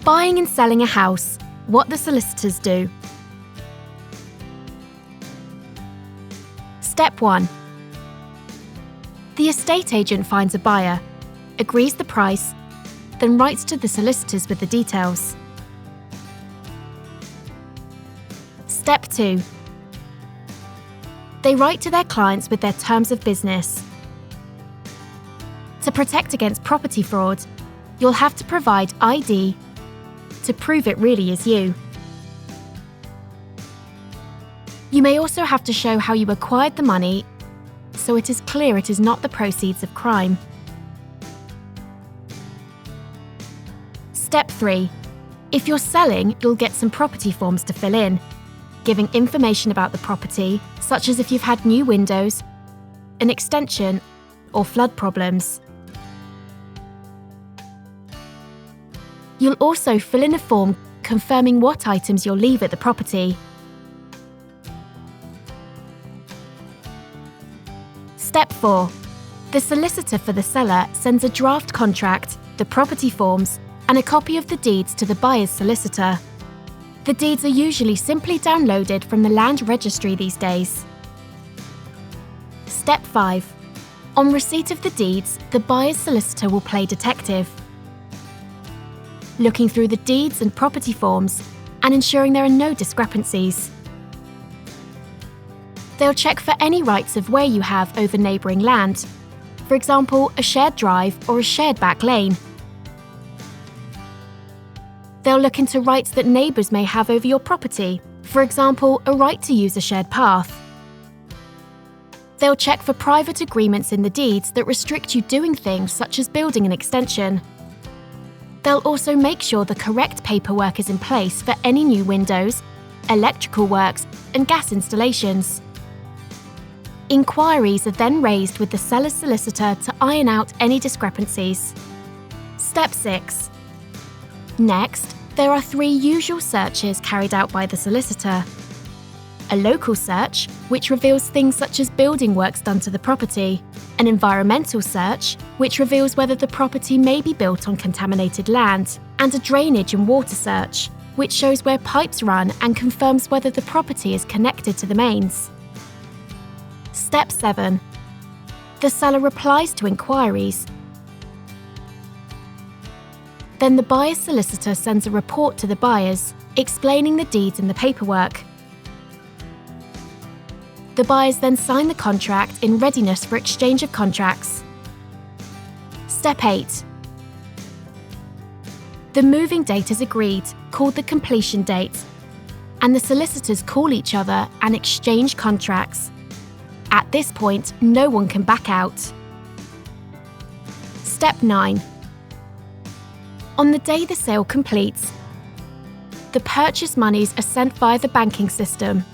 Buying and selling a house, what the solicitors do. Step 1. The estate agent finds a buyer, agrees the price, then writes to the solicitors with the details. Step 2. They write to their clients with their terms of business. To protect against property fraud, you'll have to provide ID to prove it really is you. You may also have to show how you acquired the money, so it is clear it is not the proceeds of crime. Step 3. If you're selling, you'll get some property forms to fill in, giving information about the property, such as if you've had new windows, an extension, or flood problems. You'll also fill in a form confirming what items you'll leave at the property. Step 4. The solicitor for the seller sends a draft contract, the property forms, and a copy of the deeds to the buyer's solicitor. The deeds are usually simply downloaded from the land registry these days. Step 5. On receipt of the deeds, the buyer's solicitor will play detective, looking through the deeds and property forms and ensuring there are no discrepancies. They'll check for any rights of way you have over neighbouring land, for example, a shared drive or a shared back lane. They'll look into rights that neighbours may have over your property, for example, a right to use a shared path. They'll check for private agreements in the deeds that restrict you doing things such as building an extension. They'll also make sure the correct paperwork is in place for any new windows, electrical works, and gas installations. Inquiries are then raised with the seller's solicitor to iron out any discrepancies. Step 6. Next, there are 3 usual searches carried out by the solicitor. A local search, which reveals things such as building works done to the property. An environmental search, which reveals whether the property may be built on contaminated land. And a drainage and water search, which shows where pipes run and confirms whether the property is connected to the mains. Step 7. The seller replies to inquiries. Then the buyer's solicitor sends a report to the buyers, explaining the deeds and the paperwork. The buyers then sign the contract in readiness for exchange of contracts. Step 8. The moving date is agreed, called the completion date, and the solicitors call each other and exchange contracts. At this point, no one can back out. Step 9. On the day the sale completes, the purchase monies are sent via the banking system.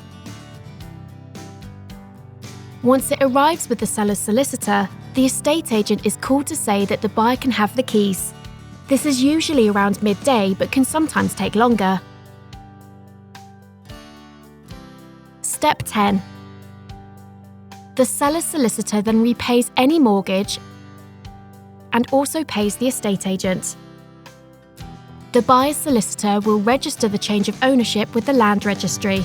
Once it arrives with the seller's solicitor, the estate agent is called to say that the buyer can have the keys. This is usually around midday, but can sometimes take longer. Step 10. The seller's solicitor then repays any mortgage and also pays the estate agent. The buyer's solicitor will register the change of ownership with the land registry.